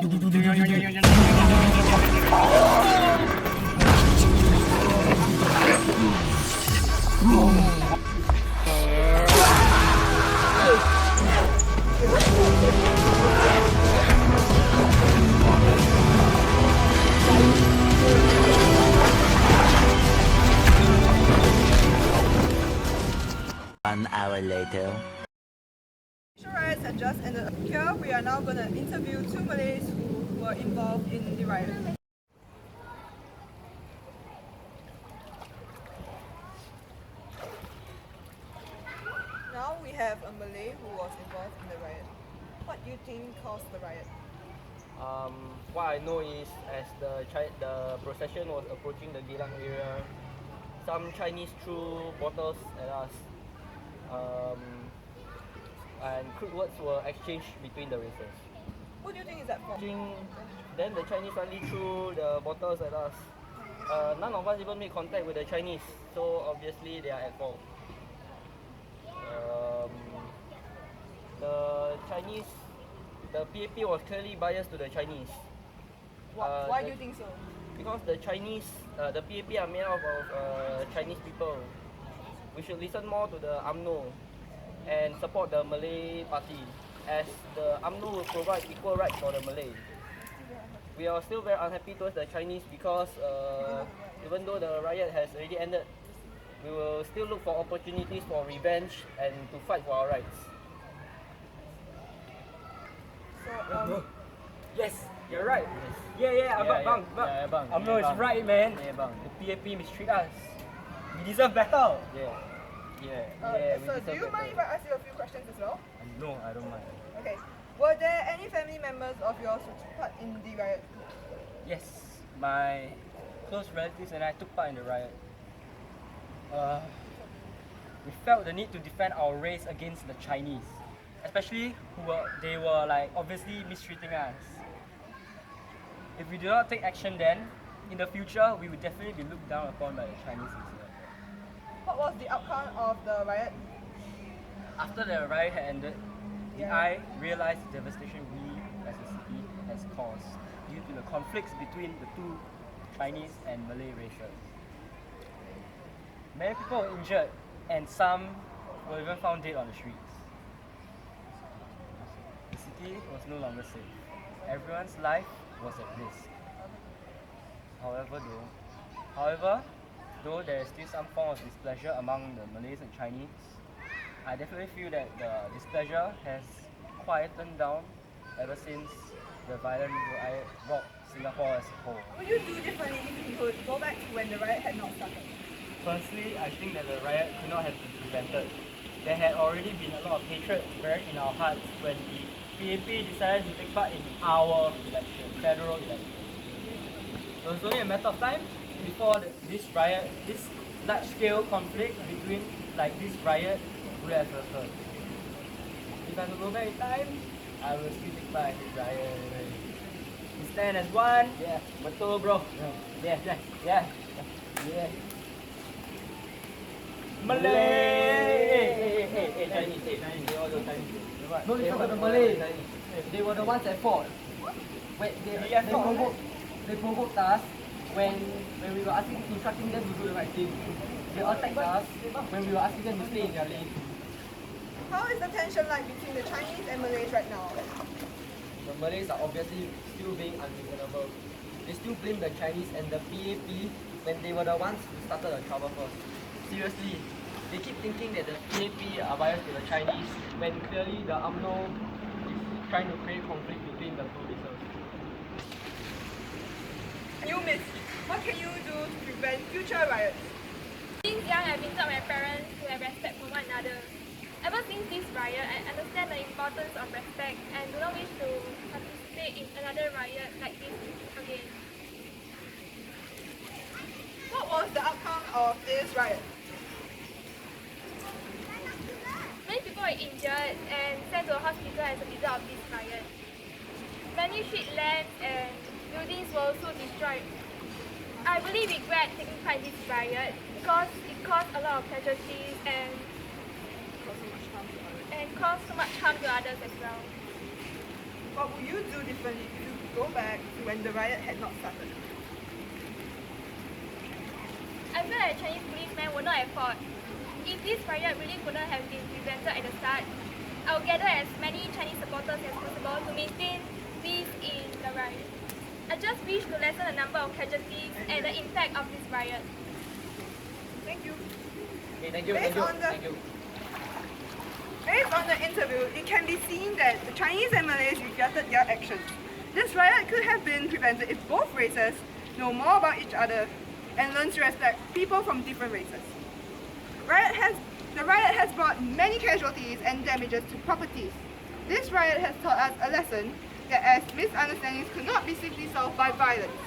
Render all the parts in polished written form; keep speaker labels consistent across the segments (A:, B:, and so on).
A: One hour later.
B: Riots had just ended. Here we are now going to interview two Malays who were involved in the riot. Now we have a Malay who was involved in the riot. What do you think caused the riot?
C: What I know is as the procession was approaching the Geylang area, some Chinese threw bottles at us, and crude words were exchanged between the races.
B: Who do you think is at fault?
C: Then the Chinese suddenly threw the bottles at us. None of us even made contact with the Chinese, so obviously they are at fault. The PAP was clearly biased to the Chinese.
B: Why do you think so?
C: Because the PAP are made up of Chinese people. We should listen more to the UMNO and support the Malay party, as the UMNO will provide equal rights for the Malay. We are still very unhappy towards the Chinese because even though the riot has already ended, we will still look for opportunities for revenge and to fight for our rights.
B: So,
D: Yes, you're right. Yeah, abang. UMNO is right, man.
C: Yeah, bang.
D: The PAP mistreat us. We deserve better.
B: so do you mind if I ask you a few questions as well?
D: No, I don't mind.
B: Okay. Were there any family members of yours who took part in the riot?
D: Yes, my close relatives and I took part in the riot. We felt the need to defend our race against the Chinese, especially they were like obviously mistreating us. If we do not take action then, in the future we will definitely be looked down upon by the Chinese in Singapore.
B: What was the outcome of the riot?
D: After the riot had ended, I realized the devastation we as a city has caused due to the conflicts between the two Chinese and Malay races. Many people were injured and some were even found dead on the streets. The city was no longer safe. Everyone's life was at risk. However, though there is still some form of displeasure among the Malays and Chinese, I definitely feel that the displeasure has quietened down ever since the violent riot rocked Singapore as a whole.
B: What would you do differently if you could go back to when the riot had not started?
D: Firstly, I think that the riot could not have been prevented. There had already been a lot of hatred buried in our hearts when the PAP decided to take part in our election, federal election. It was only a matter of time before this large-scale conflict between this riot would have occurred. If I could go back in time, I will still take part in this riot. We stand as one. Yeah, betul bro. Yeah. Malay!
C: Hey, Chinese. They all the Chinese.
E: No, it's about the Malay. They were the ones at fault. When they provoked us when we were instructing them to do the right thing. They attacked us when we were asking them to stay in their lane.
B: How is the tension like between the Chinese and Malays right now?
E: The Malays are obviously still being unreasonable. They still blame the Chinese and the PAP when they were the ones who started the trouble first. Seriously, they keep thinking that the PAP are biased to the Chinese when clearly the UMNO is trying to create conflict between the two races.
B: You miss. What can you do to prevent future riots?
F: Since young, I've been taught by my parents to have respect for one another. Ever since this riot, I understand the importance of respect and do not wish to participate in another riot like this again.
B: What was the outcome of this riot?
F: Many people were injured and sent to a hospital as a result of this riot. Many street lands and buildings were also destroyed. I really regret taking part in this riot because it caused a lot of casualties and caused so much harm to others as well.
B: What would you do differently if you could go back to when the riot had not started?
F: I feel like Chinese policemen were not at fault. If this riot really couldn't have been prevented at the start, I will gather as many Chinese supporters as possible to maintain peace in the riot. I just wish to lessen the number of casualties and the impact of this riot.
B: Thank you.
E: Okay, thank you,
B: Based
E: thank you,
B: on the-
E: thank you.
B: Based on the interview, it can be seen that the Chinese and Malays regretted their actions. This riot could have been prevented if both races know more about each other and learn to respect people from different races. The riot has brought many casualties and damages to properties. This riot has taught us a lesson that as misunderstandings could not be simply solved by violence.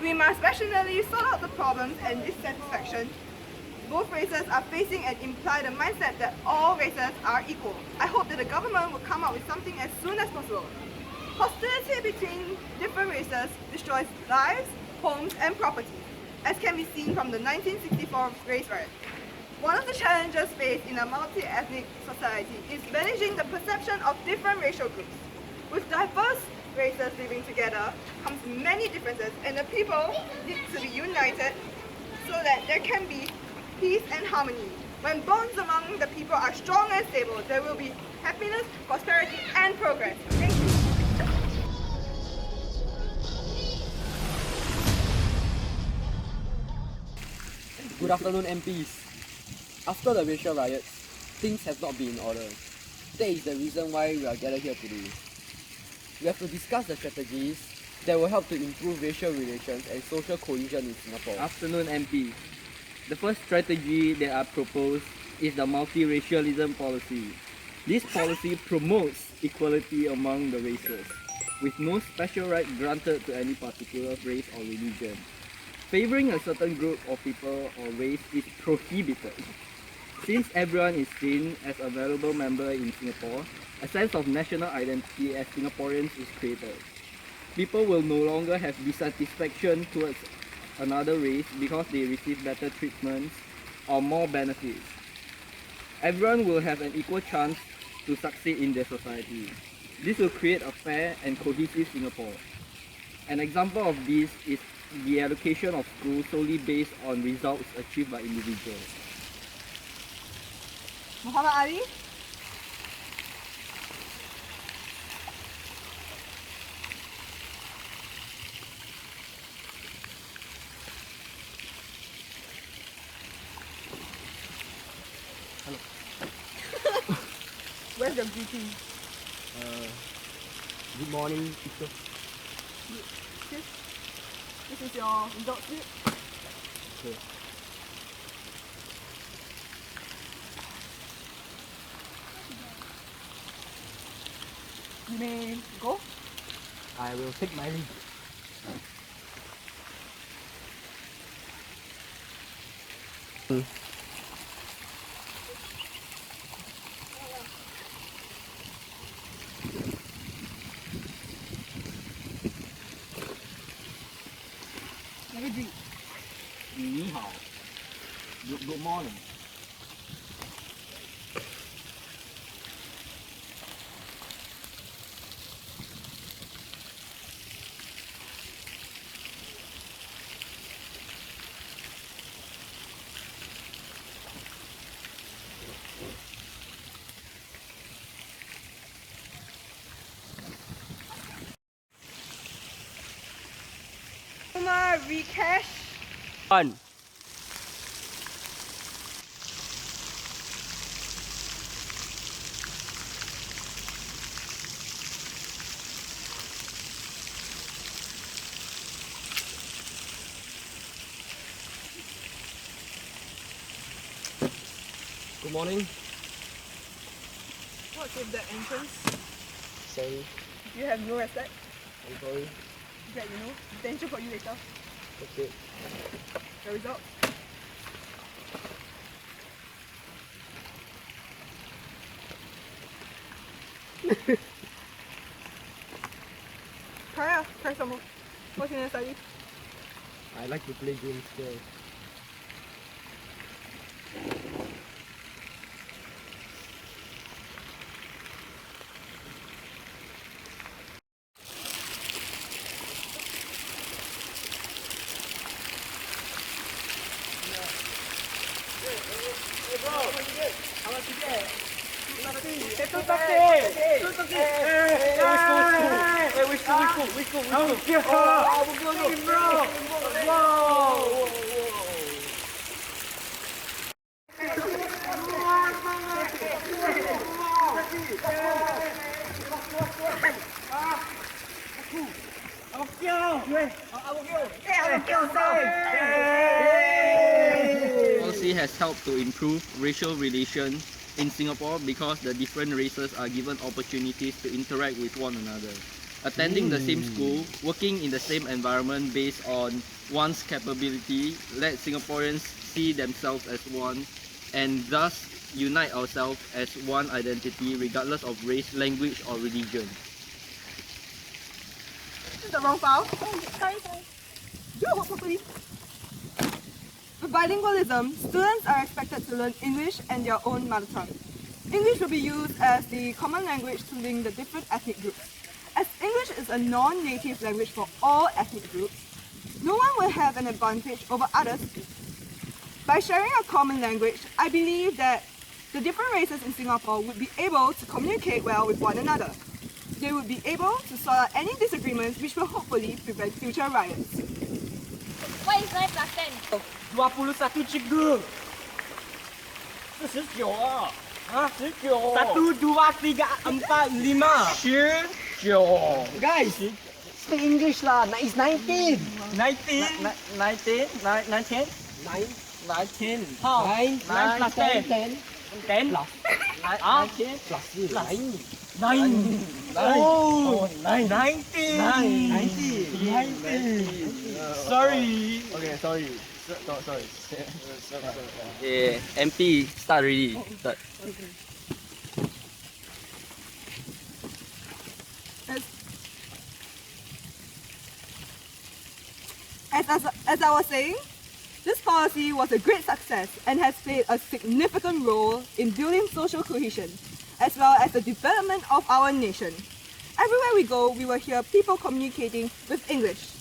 B: We must rationally sort out the problems and dissatisfaction both races are facing and imply the mindset that all races are equal. I hope that the government will come up with something as soon as possible. Hostility between different races destroys lives, homes, and property, as can be seen from the 1964 race riot. One of the challenges faced in a multi-ethnic society is managing the perception of different racial groups. With diverse races living together comes many differences, and the people need to be united so that there can be peace and harmony. When bonds among the people are strong and stable, there will be happiness, prosperity, and progress. Thank you.
E: Good afternoon, MPs. After the racial riots, things have not been in order. That is the reason why we are gathered here today. We have to discuss the strategies that will help to improve racial relations and social cohesion in Singapore.
C: Afternoon, MP. The first strategy that I propose is the multiracialism policy. This policy promotes equality among the races, with no special right granted to any particular race or religion. Favoring a certain group of people or race is prohibited. Since everyone is seen as a valuable member in Singapore, a sense of national identity as Singaporeans is created. People will no longer have dissatisfaction towards another race because they receive better treatments or more benefits. Everyone will have an equal chance to succeed in their society. This will create a fair and cohesive Singapore. An example of this is the allocation of schools solely based on results achieved by individuals.
B: Muhammad Ali? Where's the greeting?
E: Good morning, teacher.
B: This is your result slip.
E: Okay.
B: You may go.
E: I will take my leave.
B: Have a drink.
C: Ni hao. Good morning.
B: Umar Rikesh.
D: 1.
E: Good morning.
B: What's with the entrance?
E: Sorry.
B: You have no respect.
E: I'm sorry.
B: That you know. Detention for you later.
E: Okay.
B: The result. Try some more. What's in your study?
E: I like to play games here.
C: Policy has helped to improve racial relations in Singapore because the different races are given opportunities to interact with one another. Attending the same school, working in the same environment based on one's capability let Singaporeans see themselves as one and thus unite ourselves as one identity regardless of race, language or religion.
B: This is the wrong file.
F: Sorry.
B: Do your work properly. With bilingualism, students are expected to learn English and their own mother tongue. English will be used as the common language to link the different ethnic groups. As English is a non-native language for all ethnic groups, no one will have an advantage over others. By sharing a common language, I believe that the different races in Singapore would be able to communicate well with one another. They would be able to sort out any disagreements which will hopefully prevent future riots.
F: What is 9 plus 10?
D: 21 cikgu. 49 ah. Hah? 19. 1, 2, 3, 4, 5. 19.
E: Guys, speak English lah. It's 19.
D: 19. 19. 19. 19. How? 9 plus 10. 10 plus. 19 plus 9. Oh, 19. 19. Sorry. Okay, sorry. Sorry.
C: Yeah, MP, start already. Start.
B: As I was saying, this policy was a great success and has played a significant role in building social cohesion, as well as the development of our nation. Everywhere we go, we will hear people communicating with English.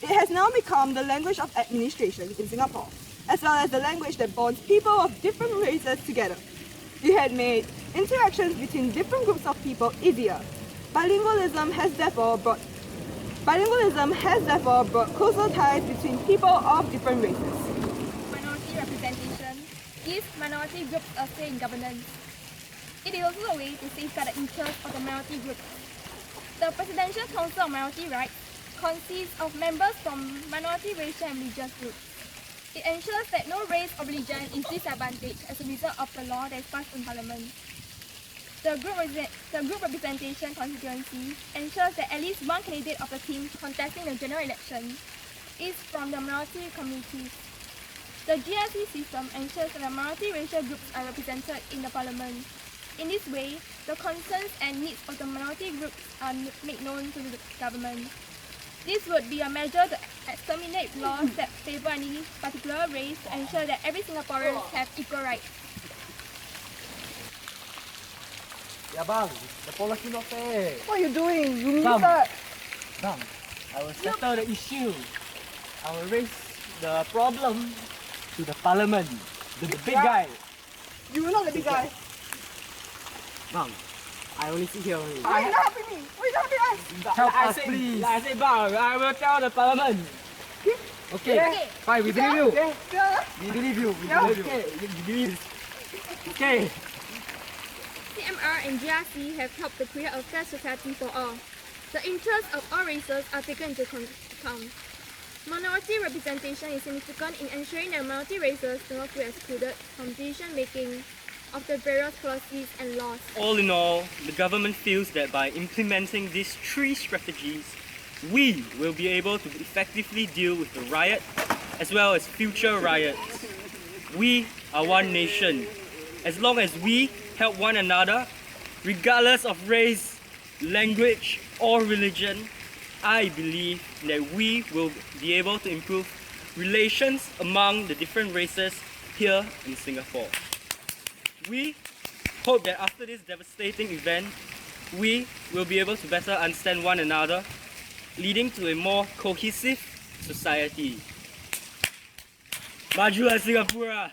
B: It has now become the language of administration in Singapore, as well as the language that bonds people of different races together. It had made interactions between different groups of people easier. Bilingualism has therefore brought closer ties between people of different races.
F: Minority representation gives minority groups a say in governance. It is also a way to safeguard the interests of the minority groups. The Presidential Council of Minority Rights consists of members from minority racial and religious groups. It ensures that no race or religion is disadvantaged as a result of the law that is passed in Parliament. The group representation constituency ensures that at least one candidate of the team contesting the general election is from the minority communities. The GSC system ensures that the minority racial groups are represented in the Parliament. In this way, the concerns and needs of the minority groups are made known to the government. This would be a measure to exterminate laws that favour any particular race to ensure that every Singaporean have equal rights.
D: Yeah, bang. The policy not fair.
B: What are you doing? You missed
D: Bang.
B: that.
D: Bang, I will settle the issue. I will raise the problem to the Parliament. The big guy.
B: You are not the big guy.
D: Bang, I only sit here only.
B: Why are you not helping me? Why are you not helping us?
D: Help us, please. Like I said, bang, I will tell the Parliament. Okay.
F: Okay.
D: Fine, we believe you.
B: Yeah.
D: We believe you. We
B: Yeah.
D: believe you. Okay, we believe. Okay.
F: CMR and GRC have helped to create a fair society for all. The interests of all races are taken into account. Minority representation is significant in ensuring that minority races do not feel excluded from decision making of the various policies and laws.
G: All in all, the government feels that by implementing these 3 strategies, we will be able to effectively deal with the riot as well as future riots. We are one nation. As long as we help one another, regardless of race, language or religion, I believe that we will be able to improve relations among the different races here in Singapore. We hope that after this devastating event, we will be able to better understand one another, leading to a more cohesive society. Majulah Singapura!